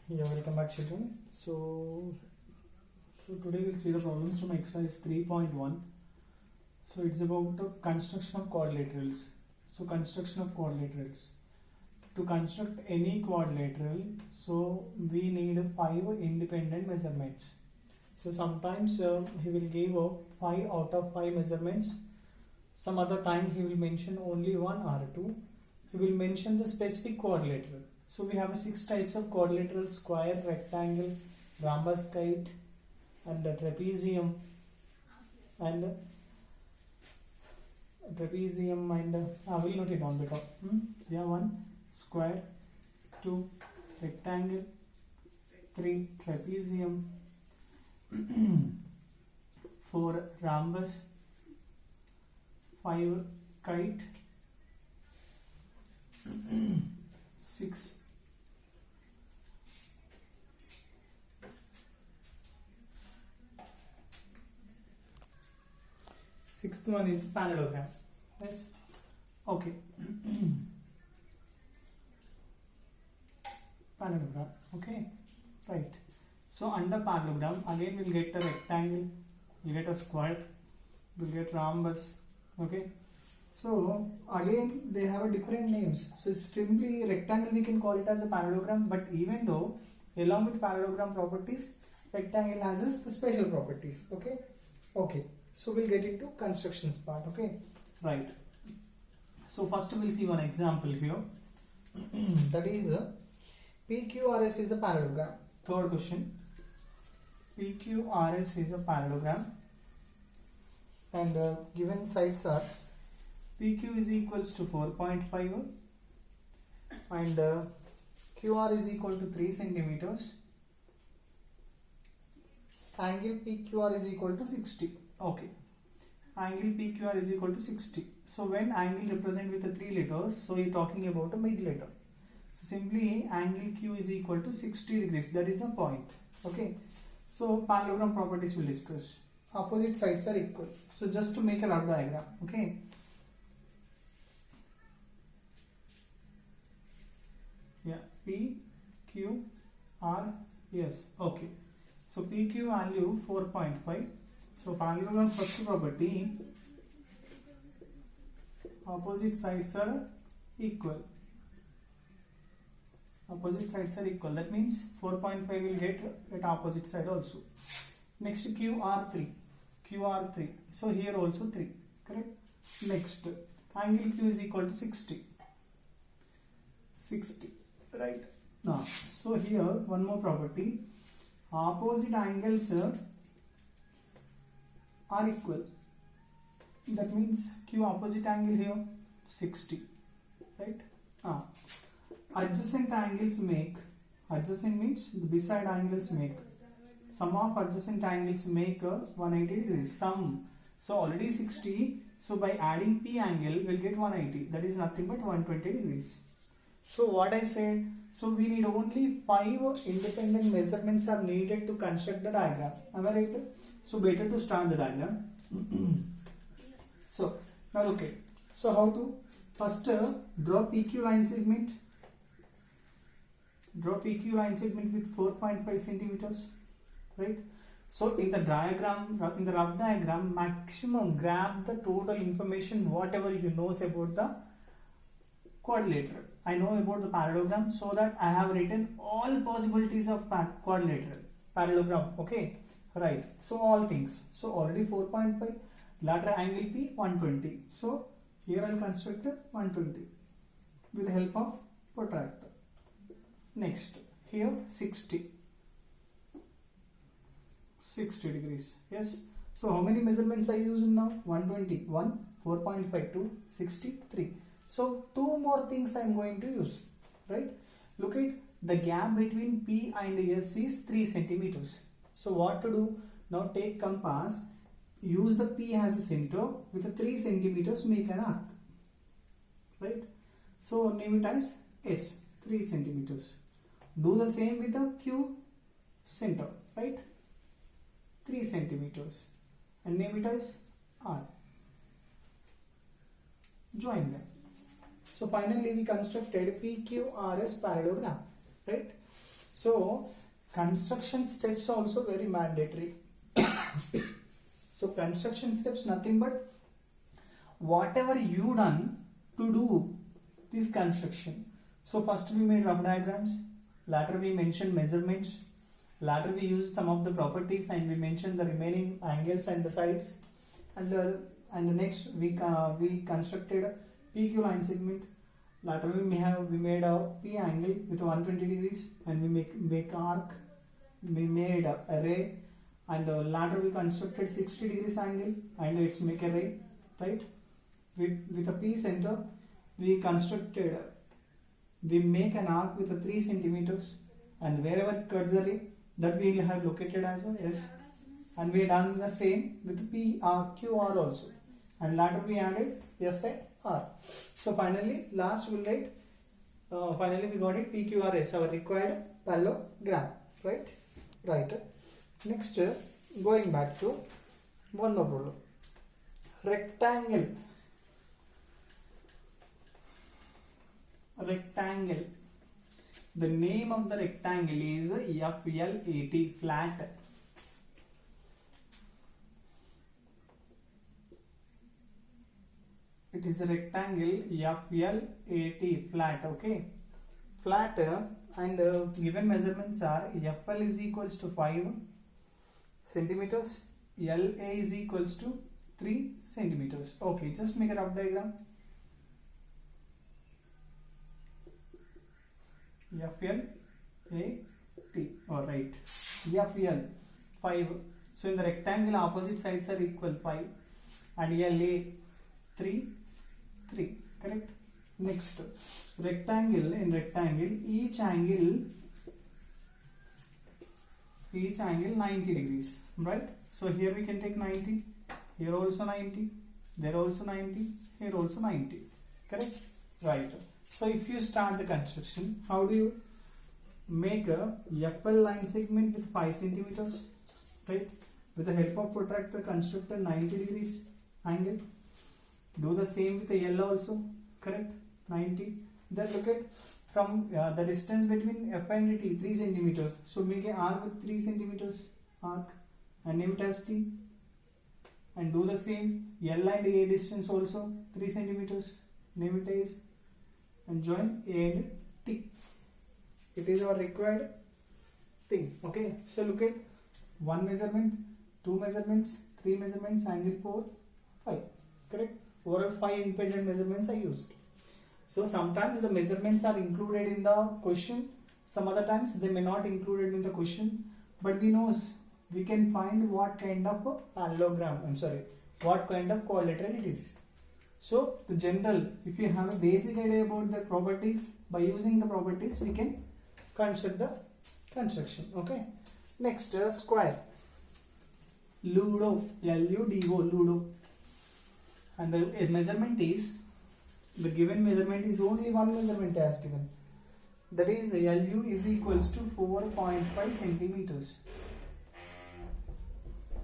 Yeah, welcome back, children. So today we'll see the problems from exercise 3.1. So it's about the construction of quadrilaterals. So construction of quadrilaterals. To construct any quadrilateral, so we need 5 independent measurements. So sometimes he will give 5 out of 5 measurements. Some other time he will mention only one or two. He will mention the specific quadrilateral. So we have 6 types of quadrilateral: square, rectangle, rhombus, kite, and trapezium, and I will note it down because yeah, 1 square, 2 rectangle, 3 trapezium, 4 rhombus, 5 kite, 6 sixth one is parallelogram. Yes, okay. Parallelogram, okay, right. So under parallelogram again we'll get a rectangle, we'll get a square, we'll get rhombus, okay. So again they have a different names. So simply rectangle we can call it as a parallelogram, but even though along with parallelogram properties, rectangle has a special properties, okay. So we'll get into constructions part, okay, right. So first we'll see one example here. That is PQRS is a parallelogram. Third question, PQRS is a parallelogram, and given sides are PQ is equals to 4.5 and QR is equal to 3 centimeters. Angle PQR is equal to 60. Okay. Angle PQR is equal to 60. So when angle represent with the 3 letters, so you're talking about a mid letter. So simply angle Q is equal to 60 degrees. That is the point. Okay. So parallelogram properties we'll discuss. Opposite sides are equal. So just to make a rough diagram. Okay. Yeah. P, Q, R, S. Okay. So PQ value 4.5. So parallelogram first property, opposite sides are equal. Opposite sides are equal. That means 4.5 will get at opposite side also. Next QR3. QR3. So here also 3. Correct? Next angle Q is equal to 60. 60. Right? Now, so here one more property. Opposite angles are equal. That means Q opposite angle here 60, right? Adjacent angles make, adjacent means the beside angles make, sum of adjacent angles make 180 degrees. Sum, so already 60, so by adding P angle we'll get 180, that is nothing but 120 degrees. So what I said, so we need only 5 independent measurements are needed to construct the diagram. Am I right? So better to start the diagram. So now look at. So how to first draw PQ line segment. Draw PQ line segment with 4.5 centimeters, right? So in the diagram, in the rough diagram, maximum grab the total information whatever you knows about the quadrilateral. I know about the parallelogram, so that I have written all possibilities of quadrilateral parallelogram. Okay, right. So all things. So already 4.5, lateral angle P 120. So here I will construct 120 with the help of protractor. Next, here 60 degrees. Yes. So how many measurements I use now? 120, 1, 4.5, 2, 63. So 2 more things I am going to use, right? Look at the gap between P and S is 3 centimeters. So what to do? Now take compass, use the P as a center with a 3 centimeters, make an arc, right? So name it as S, 3 centimeters. Do the same with the Q center, right? 3 centimeters, and name it as R. Join them. So finally we constructed PQRS parallelogram, right? So construction steps also very mandatory. So construction steps nothing but whatever you done to do this construction. So first we made rough diagrams, later we mentioned measurements, later we used some of the properties and we mentioned the remaining angles and the sides, and the next we constructed a PQ line segment. Later we made a P angle with 120 degrees, and we make arc. We made a ray, and later we constructed 60 degrees angle, and it's make a ray, right? With a P center, we make an arc with a 3 centimeters, and wherever it cuts the ray, that we will have located as a S, and we done the same with QR also, and later we added S at R. So finally, last we'll write. Finally, we got it PQRS, our required parallelogram, right? Right. Next, going back to one more problem. Rectangle. Rectangle. The name of the rectangle is FLAT, flat. It is a rectangle FLAT, flat, okay? Flat, and given measurements are FL is equals to 5 centimeters, LA is equals to 3 centimeters. Okay, just make a rough diagram. FLAT, alright. FL 5. So in the rectangle, opposite sides are equal, 5, and LA 3, correct? Next, rectangle. In rectangle, each angle 90 degrees, right? So here we can take 90, here also 90, there also 90, here also 90, correct? Right. So if you start the construction, how do you make a FL line segment with 5 centimeters, right? With the help of protractor, construct a 90 degrees angle. Do the same with the L also, correct? 90. Then look at from the distance between F and T, 3 centimeters. So make a arc with 3 centimeters arc and name it as T. And do the same L and A distance also 3 centimeters. Name it as, and join A and T. It is our required thing. Okay. So look at 1 measurement, 2 measurements, 3 measurements, angle 4, 5. Correct. Overall 5 independent measurements are used. So sometimes the measurements are included in the question, some other times they may not included in the question, but we can find what kind of a parallelogram, what kind of quadrilateral it is. So the general, if you have a basic idea about the properties, by using the properties we can construct the construction. Okay. Next, square. Ludo, L-U-D-O, Ludo. And the measurement is, the given measurement is only one measurement as given. That is LU is equals to 4.5 centimeters.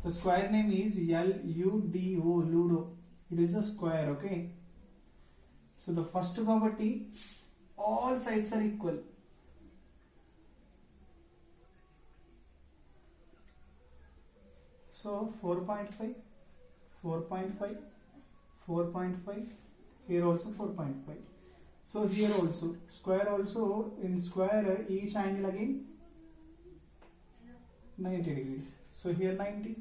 The square name is LUDO, Ludo. It is a square, okay. So the first property, all sides are equal. So 4.5, 4.5, 4.5, here also 4.5. So here also, square also, in square each angle again 90 degrees. So here 90,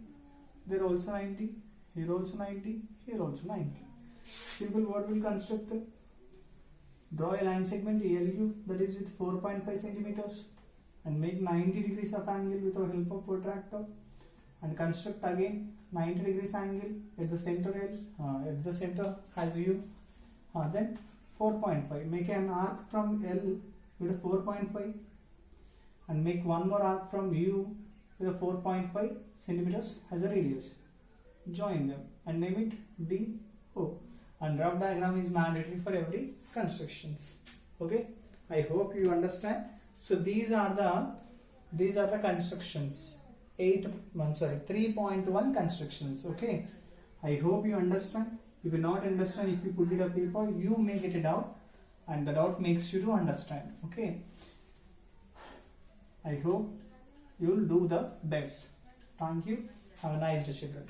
there also 90, here also 90, here also 90. Simple, what will construct? Draw a line segment LU, that is with 4.5 centimeters, and make 90 degrees of angle with the help of protractor, and construct again 90 degrees angle at the center L, at the center has U. Then 4.5, make an arc from L with a 4.5 and make one more arc from U with a 4.5 centimeters as a radius. Join them and name it DO. And rough diagram is mandatory for every constructions. Okay, I hope you understand. So these are the constructions. 3.1 constructions. Okay, I hope you understand. If you not understand, if you put it up paper, you may get a doubt, and the doubt makes you to understand. Okay, I hope you will do the best. Thank you. Have a nice day, children.